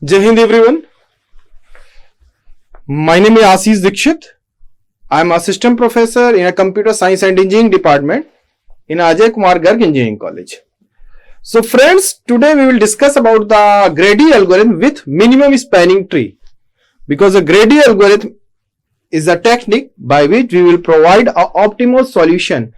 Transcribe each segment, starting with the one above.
Jai Hind everyone. My name is Ashish Dikshit. I am assistant professor in a computer science and engineering department in Ajay Kumar Garg Engineering College. So friends, today we will discuss about the Grady algorithm with minimum spanning tree. Because the Grady algorithm is a technique by which we will provide an optimal solution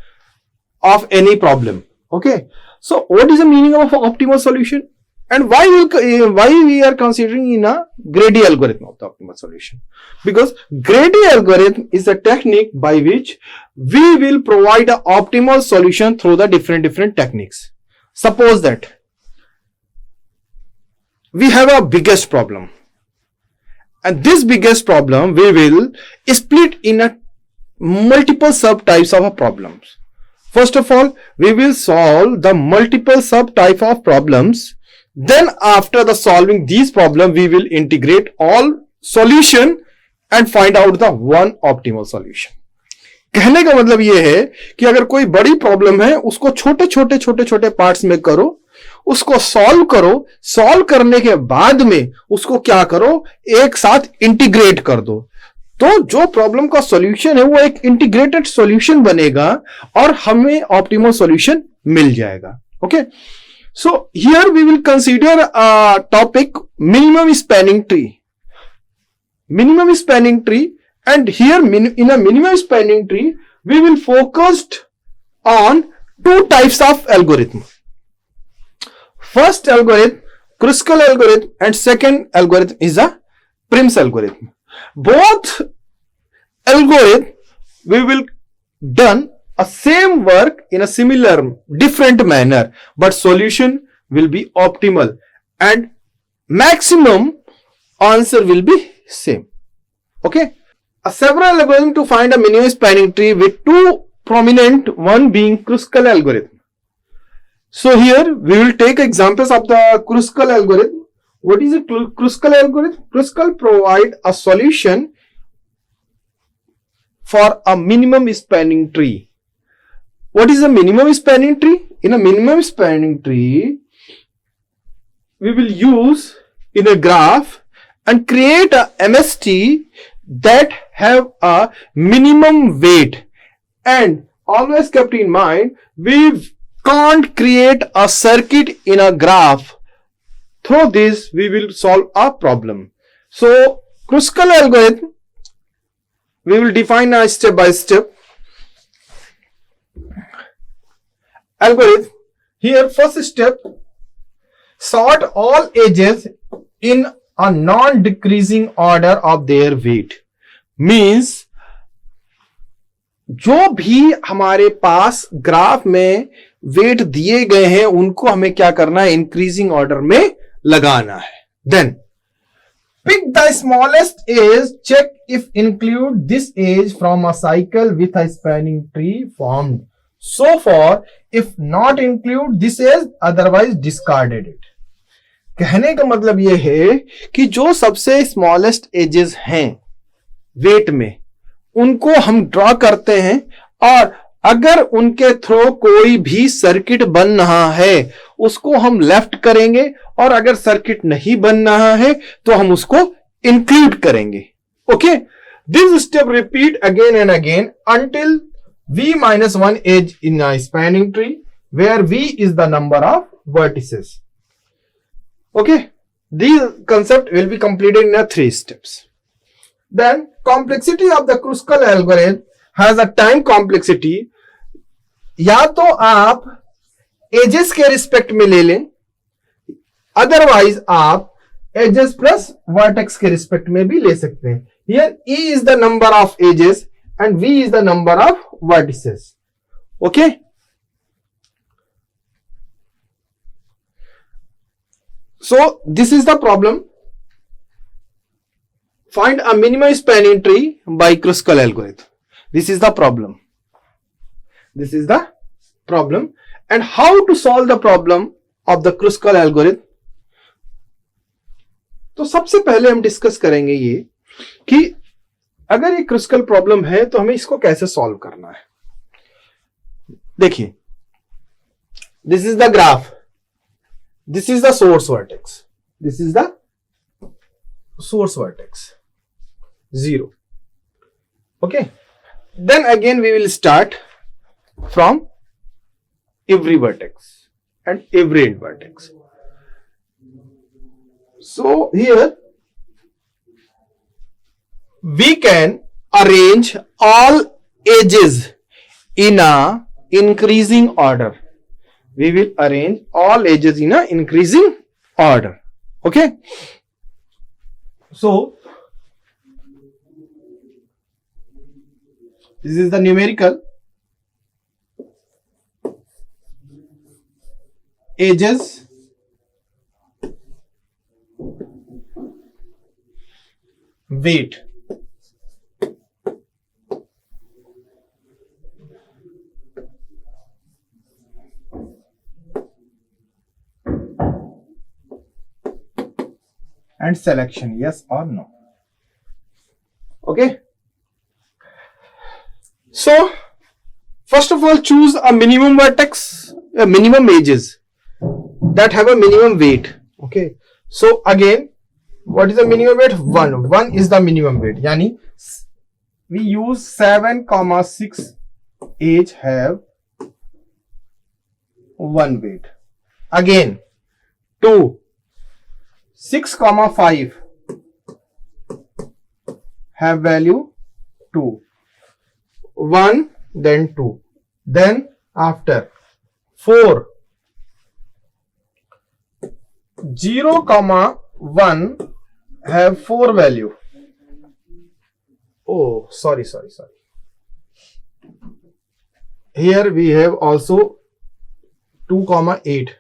of any problem. Okay. So what is the meaning of optimal solution? And why we are considering in a Grady algorithm of the optimal solution? Because Grady algorithm is a technique by which we will provide an optimal solution through the different techniques. Suppose that we have a biggest problem, and this biggest problem we will split in a multiple subtypes of problems. First of all, we will solve the multiple subtype of problems. Then after the solving these problems, we will integrate all solution and find out the one optimal solution. कहने का मतलब ये है कि अगर कोई बड़ी problem है उसको छोटे छोटे पार्ट्स में करो, उसको सॉल्व करो, सॉल्व करने के बाद में उसको क्या करो, एक साथ इंटीग्रेट कर दो, तो जो प्रॉब्लम का सॉल्यूशन है वो एक इंटीग्रेटेड सॉल्यूशन बनेगा और हमें ऑप्टिमल सॉल्यूशन मिल जाएगा. Okay, so here we will consider a topic minimum spanning tree. Minimum spanning tree, and here in a minimum spanning tree we will focus on two types of algorithm. First algorithm, Kruskal algorithm, and second algorithm is a Prim's algorithm. Both algorithm we will done a same work in a similar different manner, but solution will be optimal and maximum answer will be same. Okay, several algorithms to find a minimum spanning tree with two prominent, one being Kruskal algorithm. So here we will take examples of the Kruskal algorithm. What is a Kruskal algorithm? Kruskal provide a solution for a minimum spanning tree. What is a minimum spanning tree? In a minimum spanning tree, we will use in a graph and create a MST that have a minimum weight, and always kept in mind, we can't create a circuit in a graph. Through this, we will solve a problem. So, Kruskal algorithm, we will define a step by step algorithm. Here, first step, sort all edges in a non-decreasing order of their weight. Means जो भी हमारे पास graph में wait दिए गए हैं उनको हमें क्या करना है, इंक्रीजिंग ऑर्डर में लगाना है. Then pick the smallest edge, check if include this edge from a cycle with a spanning tree formed so far, if not include this edge, otherwise discarded it. कहने का मतलब यह है कि जो सबसे स्मॉलेस्ट एजेस हैं वेट में उनको हम ड्रॉ करते हैं, और अगर उनके थ्रू कोई भी सर्किट बन रहा है उसको हम लेफ्ट करेंगे, और अगर सर्किट नहीं बन रहा है तो हम उसको इंक्लूड करेंगे. Okay, this step repeat again and again until v minus 1 edge in a spanning tree where v is the number of vertices. Okay, this concept will be completed in 3 steps. Then complexity of the Kruskal algorithm has a time complexity. या तो आप edges के respect में ले लें, otherwise आप edges plus vertex के respect में भी ले सकते हैं. Here E is the number of edges and V is the number of vertices. Okay, so this is the problem. Find a minimum spanning tree by Kruskal algorithm. This is the problem. This is the problem. And how to solve the problem of the Kruskal algorithm? तो सबसे पहले हम discuss करेंगे ये कि अगर ये Kruskal problem है तो हमें इसको कैसे सॉल्व करना है. देखिए, this is the graph, this is the source vertex, this is the source vertex 0. Okay, then again we will start from every vertex and every end vertex. So here we can arrange all edges in a increasing order. We will arrange all edges in a increasing order. Okay. So this is the numerical edges weight. And selection, yes or no. Okay. So first of all, choose a minimum vertex, minimum edges that have a minimum weight. Okay. So again, what is the minimum weight? 1. 1 is the minimum weight. Yani we use 7, 6 edge have 1 weight. Again 2, 6, 5 have value 2. 1, then 2. Then after 4, 0, 1 have 4 value. Oh, sorry. Here we have also 2, 8.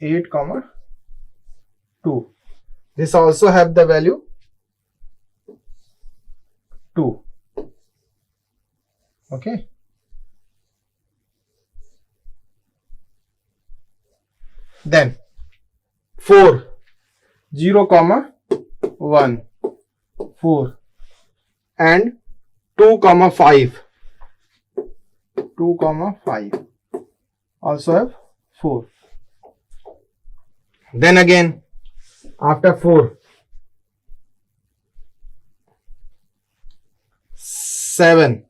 8, 2. This also have the value 2. Okay. Then 4, 0, 1, 4 and 2, 5. 2, 5 also have 4. Then again after 4, 7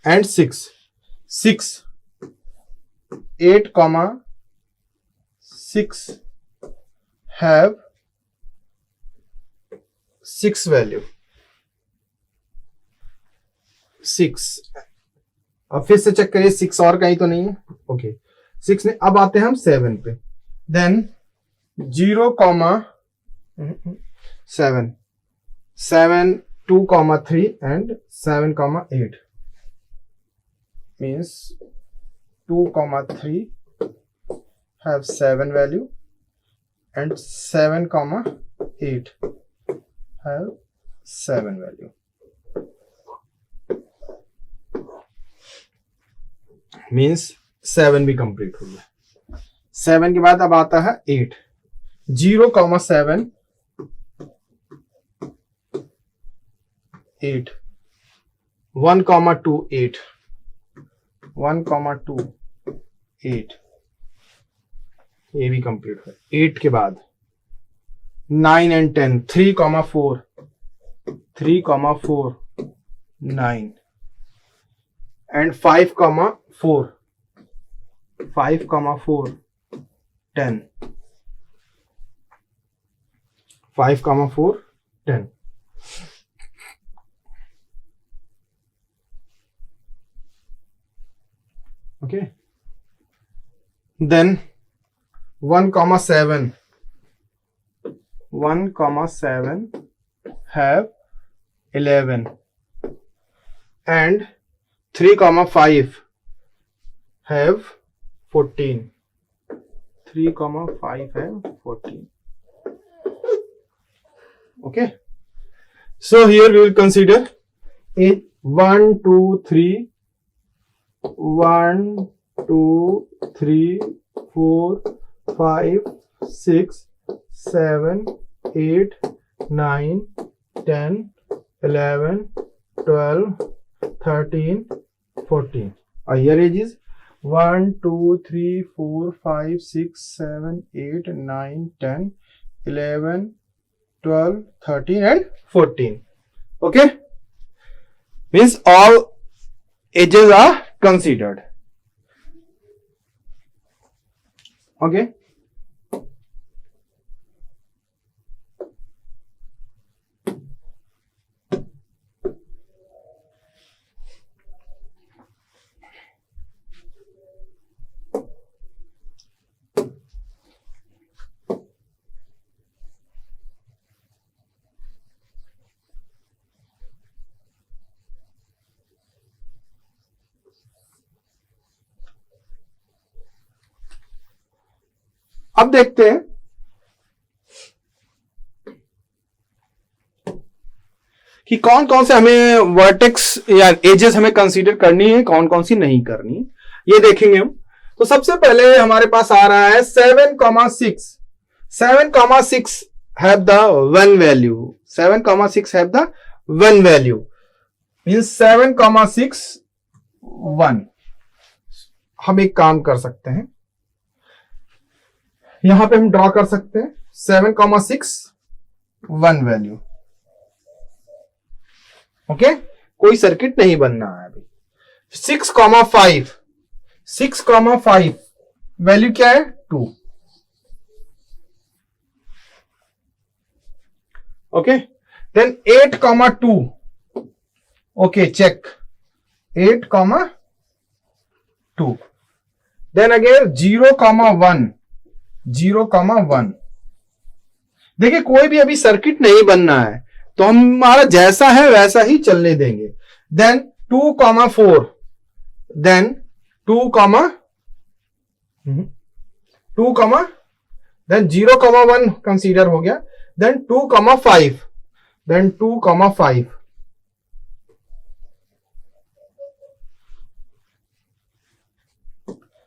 and 6. 6, 8, 6 have 6 value. 6. अब फिर से check करिए 6 और कहीं तो नहीं है. Okay 6 ने. अब आते हैं हम 7 पे. Then 0, 7. 7, 2, 3 and 7, 8 means 2, 3 have 7 value and 7, 8 have 7 value. Means 7 भी कंप्लीट हो गया. 7 के बाद अब आता है 8. 0, 7 8. 1, 2 8. 1, 2 8. ये भी कंप्लीट है. 8 के बाद 9 and 10. 3, 4. 3, 4 9 and 5, 4. 5, 4 10. 5, 4 10. Okay. Then 1, 7. 1, 7 have 11 and 3, 5 have 14. 3, 5 have 14. Okay. So here we will consider in 1, 2, 3. 1, 2, 3, 4, 5, 6, 7, 8, 9, 10, 11, 12, 13, 14. Here it is 1 2 3 4 5 6 7 8 9 10 11 12 13 and 14. Okay, means all ages are considered. Okay, अब देखते हैं कि कौन कौन से हमें वर्टेक्स या एजेस हमें कंसीडर करनी है, कौन कौन सी नहीं करनी, ये देखेंगे हम। तो सबसे पहले हमारे पास आ रहा है 7,6. 7,6 have the one value. 7,6 have the one value. Means 7,6 1. हम एक काम कर सकते हैं, यहां पे हम ड्रॉ कर सकते हैं 7,6 1 वैल्यू. ओके, कोई सर्किट नहीं बनना है अभी. 6,5 6,5 वैल्यू क्या है 2. Okay, then 8,2. Okay, check 8,2. Then again 0,1 0,1. देखिए कोई भी अभी सर्किट नहीं बनना है तो हमारा जैसा है वैसा ही चलने देंगे. देन 2,4. देन 2, देन 0,1 कंसीडर हो गया. देन 2,5. देन 2,5.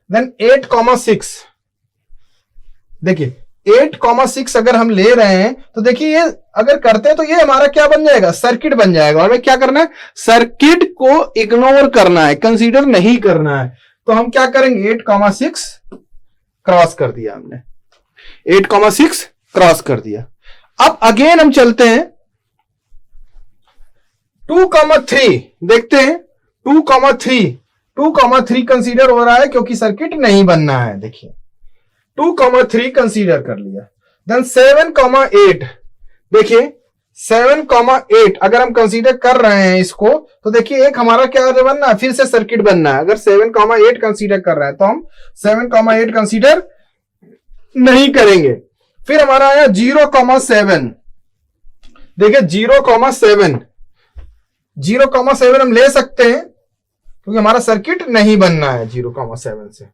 देन 8,6. देखिए 8,6 अगर हम ले रहे हैं तो देखिए ये अगर करते हैं तो ये हमारा क्या बन जाएगा, सर्किट बन जाएगा. और हमें क्या करना है, सर्किट को इग्नोर करना है, कंसीडर नहीं करना है. तो हम क्या करेंगे, 8,6 क्रॉस कर दिया हमने, 8,6 क्रॉस कर दिया. अब अगेन हम चलते हैं 2,3. देखते हैं 2,3 कंसीडर हो रहा है क्योंकि सर्किट नहीं बनना है. देखिए 2,3 कंसीडर कर लिया. देन 7,8. देखिए 7,8 अगर हम कंसीडर कर रहे हैं इसको तो देखिए एक हमारा क्या बनना है, फिर से सर्किट बनना है. अगर 7,8 कंसीडर कर रहा है तो हम 7,8 कंसीडर नहीं करेंगे. फिर हमारा आया 0,7. देखिए 0,7 हम ले सकते हैं क्योंकि हमारा सर्किट नहीं बनना है 0,7 से.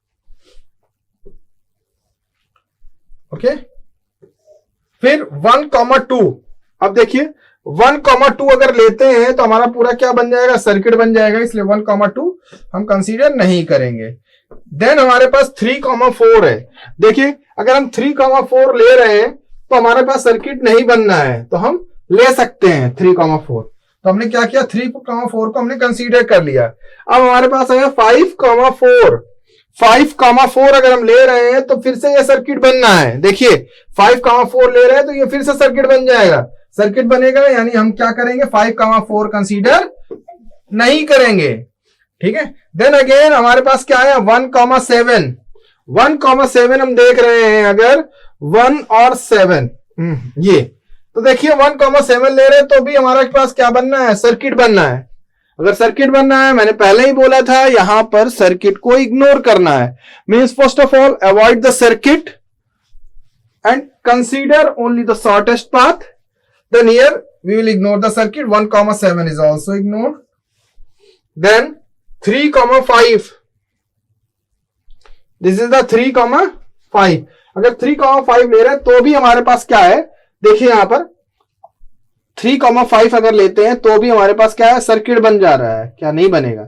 ओके, फिर 1,2. अब देखिए 1,2 अगर लेते हैं तो हमारा पूरा क्या बन जाएगा, सर्किट बन जाएगा, इसलिए 1,2 हम कंसीडर नहीं करेंगे. देन हमारे पास 3,4 है. देखिए अगर हम 3,4 ले रहे हैं तो हमारे पास सर्किट नहीं बनना है तो हम ले सकते हैं 3,4. तो हमने क्या किया, 3,4 को हमने कंसीडर कर लिया. अब हमारे पास आया 5,4. 5,4 अगर हम ले रहे हैं तो फिर से ये सर्किट बनना है. देखिए 5,4 ले रहे हैं तो ये फिर से सर्किट बन जाएगा. सर्किट बनेगा यानी हम क्या करेंगे, 5,4 कंसीडर नहीं करेंगे. ठीक है. देन अगेन हमारे पास क्या है, 1,7. 1,7 हम देख रहे हैं अगर 1 और 7 ये तो देखिए 1,7 ले रहे हैं तो भी हमारे पास क्या बनना है, सर्किट बनना है. अगर सर्किट बनना है, मैंने पहले ही बोला था यहां पर सर्किट को इग्नोर करना है. Means first of all avoid the circuit and consider only the shortest path. Then here we will ignore the circuit. 1,7 is also ignore. Then 3,5. This is the 3,5. अगर 3,5 ले रहे हैं तो भी हमारे पास क्या है, देखिए यहां पर 3,5 अगर लेते हैं तो भी हमारे पास क्या है, सर्किट बन जा रहा है. क्या नहीं बनेगा,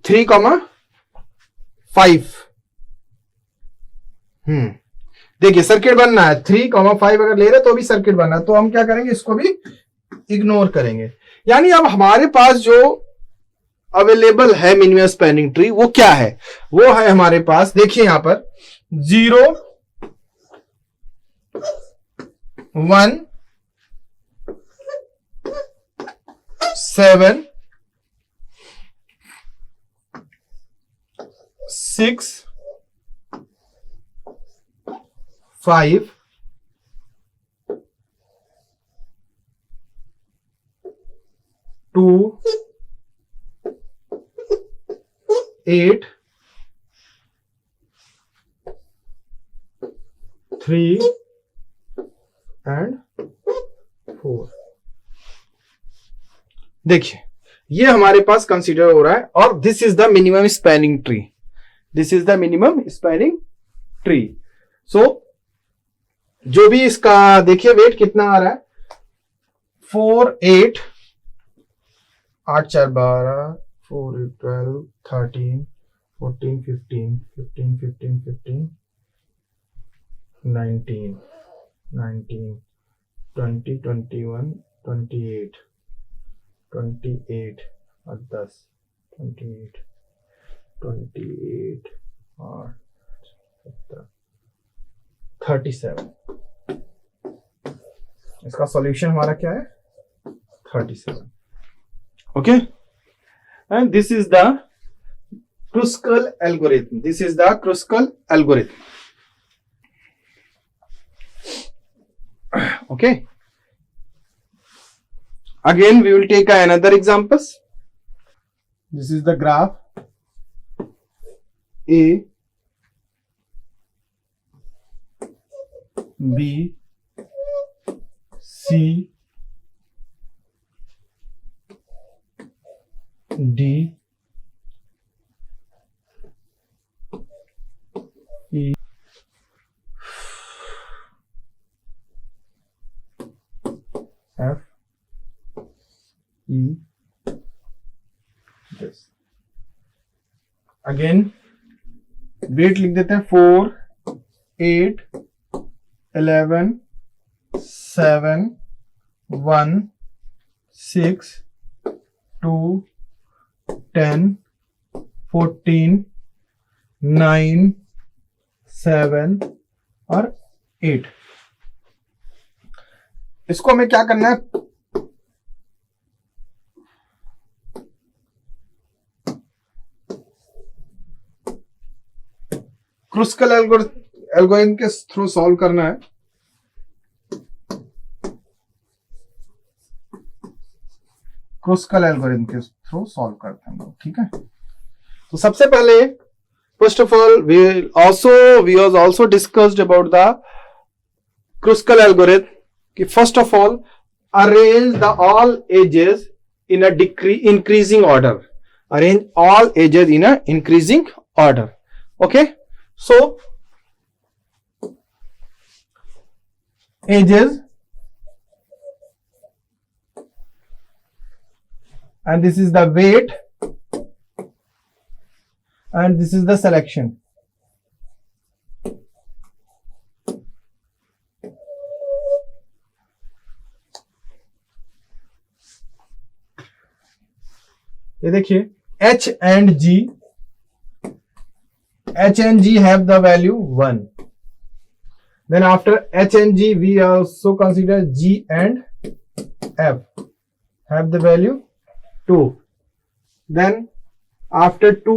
3,5. देखिए सर्किट बनना है. 3,5 अगर ले रहे तो भी सर्किट बनना है तो हम क्या करेंगे, इसको भी इग्नोर करेंगे. यानी अब हमारे पास जो अवेलेबल है मिनिमम स्पैनिंग ट्री, वो क्या है? वो है हमारे पास, देखिए यहां पर 0 1 7 6 5 2 8 3 एंड 4। देखिए ये हमारे पास कंसीडर हो रहा है, और this is the minimum spanning tree, this is the minimum spanning tree. So जो भी इसका देखिए वेट कितना आ रहा है, 4 8 8 4 12 4 8 12 13 14 15 15 15 15 19 19 20 21 28 28 और 10 28 28 और 37। इसका सॉल्यूशन हमारा क्या है? 37। Okay, and this is the Kruskal algorithm, this is the Kruskal algorithm. Okay, again we will take another examples. This is the graph A, B, C, D, E, F, E, this. Again weight लिख देते हैं 4 8 11 7 1 6 2 10 14 9 7 और 8। इसको हमें क्या करना है? Kruskal algorithm के थ्रू सॉल्व करना है। क्रुस्कल एल्गोरिथम के थ्रू सॉल्व करते हैं लोग, ठीक है। तो सबसे पहले first of all we was also discussed about the Kruskal algorithm कि first of all arrange the all edges in a increasing order, arrange all edges in a increasing order. Okay, so ages, and this is the weight, and this is the selection. ये देखिए H and G, H and G have the value 1. Then after H and G, we also consider G and F have the value 2. Then after 2,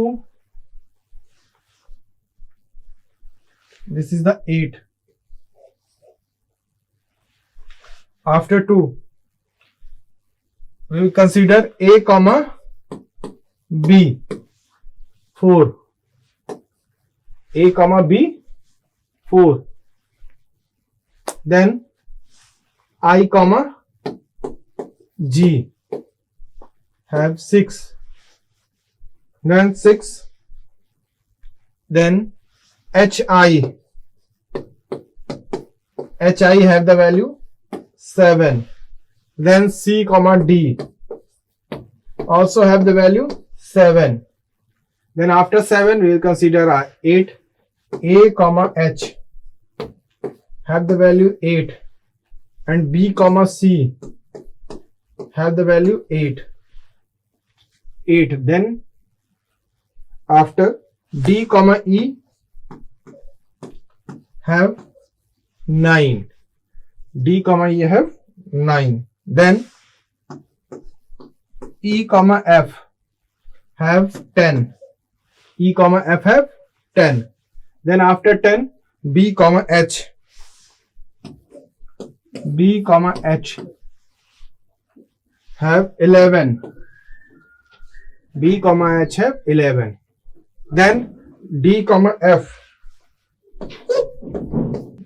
this is the 8. After 2, we will consider A comma B 4. A comma B 4. Then I comma G have 6. Then 6. Then HI have the value 7. Then C comma D also have the value 7. Then after 7 we will consider 8. A comma H have the value 8 and B comma C have the value 8. 8. Then after D comma E have 9. D comma E have 9. Then E comma F have 10. E comma F have 10. Then after 10, B comma H. B comma H have 11. B comma H have 11. Then D comma F.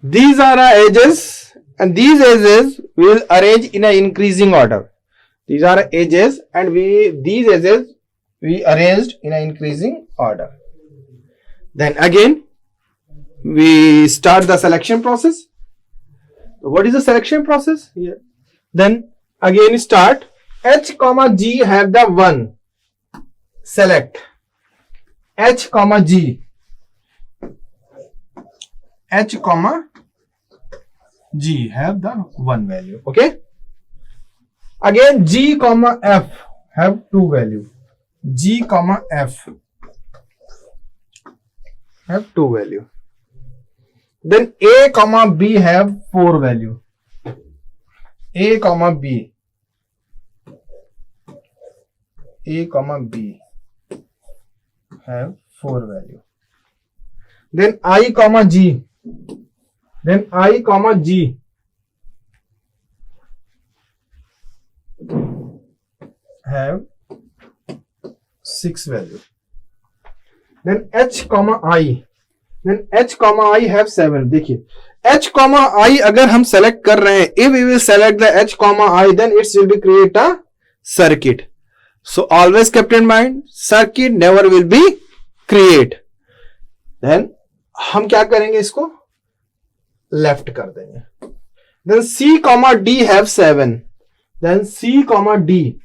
These are our edges, and these edges we will arrange in an increasing order. These are edges, and these edges we arranged in an increasing order. Then again we start the selection process. What is the selection process here? Then again start. H comma G have the 1. Select H comma G. H comma G have the 1 value. Okay. Again G comma F have 2 value. G comma F have 2 value. Then A comma B have 4 value. A comma B. A comma B have 4 value. Then I comma G. Then I comma G have 6 value. Then H comma I. Then H comma I have 7. देखिए H comma I अगर हम select कर रहे हैं, if we will select the H comma I, then it will be create a circuit. So always kept in mind, circuit never will be create. Then हम क्या करेंगे, इसको left कर देंगे. Then C comma D have 7. Then C comma D.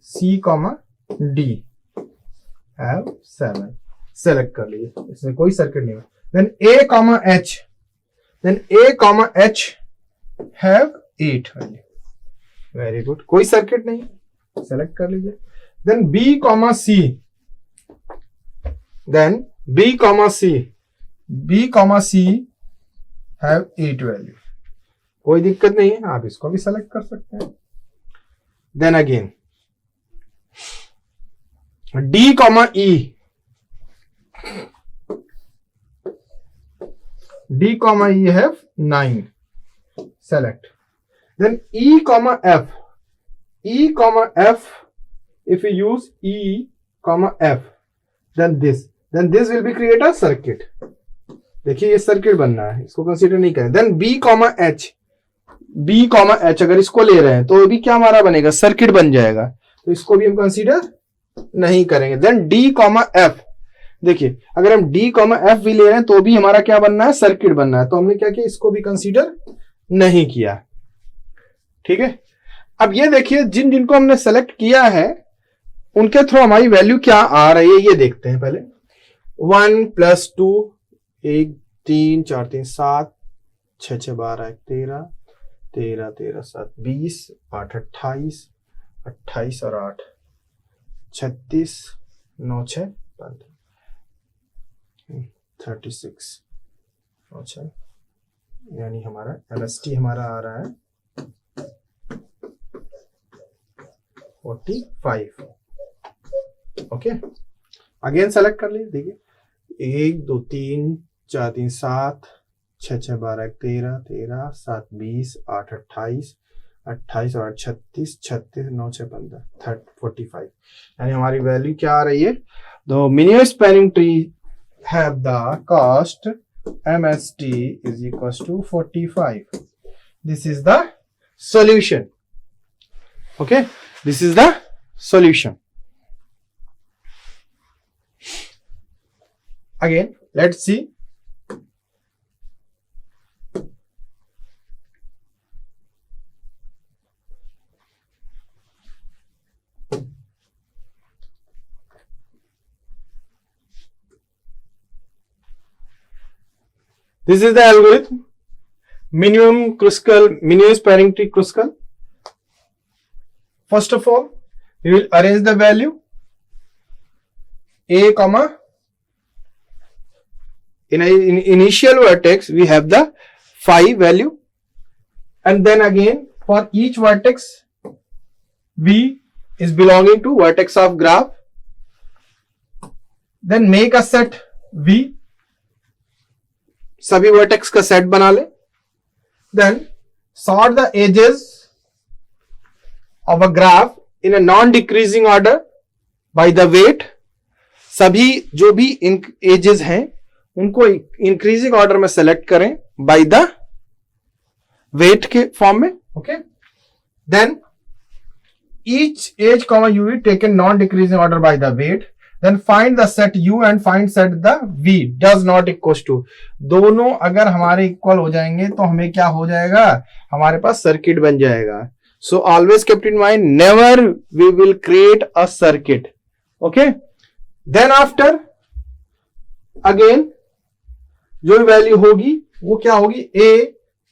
C comma D have 7. Select कर लीजिए, इसमें कोई सर्किट नहीं है. Then A comma H. Then A comma H have 8 value. Very good. कोई सर्किट नहीं, सेलेक्ट कर लीजिए. Then B comma C. Then B comma C. B comma C have 8 value. कोई दिक्कत नहीं है, आप इसको भी सेलेक्ट कर सकते हैं. Then again D comma E. D comma E have 9. Select. Then E comma F. E comma F. If you use E comma F, then this will be create a circuit. देखिए ये circuit बनना है, इसको consider नहीं करें. Then B comma H. B comma H अगर इसको ले रहे हैं तो भी क्या हमारा बनेगा, सर्किट बन जाएगा. तो इसको भी हम कंसीडर नहीं करेंगे. Then D comma F. देखिए अगर हम D comma F भी ले रहे हैं तो भी हमारा क्या बनना है, सर्किट बनना है. तो हमने क्या किया, इसको भी कंसीडर नहीं किया. ठीक है. अब ये देखिए जिनको हमने सेलेक्ट किया है उनके थ्रू हमारी वैल्यू क्या आ रही है, ये देखते हैं पहले. 1 + 2 1 3 4 3 7 6 6 12 13 13 13 7 20 8 28 28 और 8 36 9 6 15 36 9 6, यानी हमारा MST हमारा आ रहा है 45. ओके. अगेन सेलेक्ट कर लीजिए. देखिए 1 2 3 4 3 7 6 6 12 13 13 7 20 8 28 28 और 36 36 9 6 15 45. यानी हमारी वैल्यू क्या आ रही है, the minimum spanning tree have the cost MST is equals to 45. This is the solution. Okay, this is the solution. Again, let's see. This is the algorithm. Minimum Kruskal, minimum spanning tree Kruskal. first of all we will arrange the value a comma in initial vertex we have the phi value, and then again for each vertex v is belonging to vertex of graph. Then make a set v, सभी vertex का set बना ले. Then sort the edges of a graph in a non-decreasing order by the weight. सभी जो भी edges हैं उनको increasing order में सेलेक्ट करें बाय द वेट के फॉर्म में. Okay. Then each edge comma u v taken non decreasing order by the weight. Then find the set u and find set the v does not equals to. दोनों अगर हमारे equal हो जाएंगे तो हमें क्या हो जाएगा, हमारे पास सर्किट बन जाएगा. So always kept in mind, never we will create a circuit. Okay. Then after again जो वैल्यू होगी वो क्या होगी, a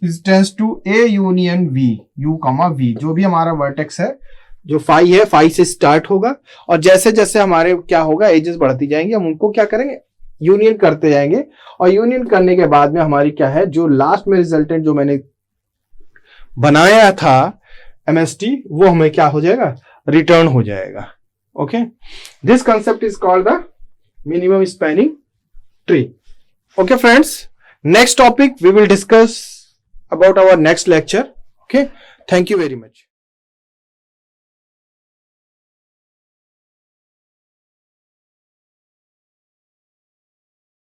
is tends to a union v, u comma v. जो भी हमारा वर्टेक्स है, जो फाई है, फाई से स्टार्ट होगा और जैसे जैसे हमारे क्या होगा एजेस बढ़ती जाएंगी, हम उनको क्या करेंगे, यूनियन करते जाएंगे. और यूनियन करने के बाद में हमारी क्या है, जो लास्ट में रिजल्टेंट जो मैंने बनाया था एमएसटी, वो हमें क्या हो जाएगा, रिटर्न हो जाएगा. Okay. This concept is called the minimum spanning tree. Okay friends, next topic we will discuss about our next lecture. Okay, thank you very much.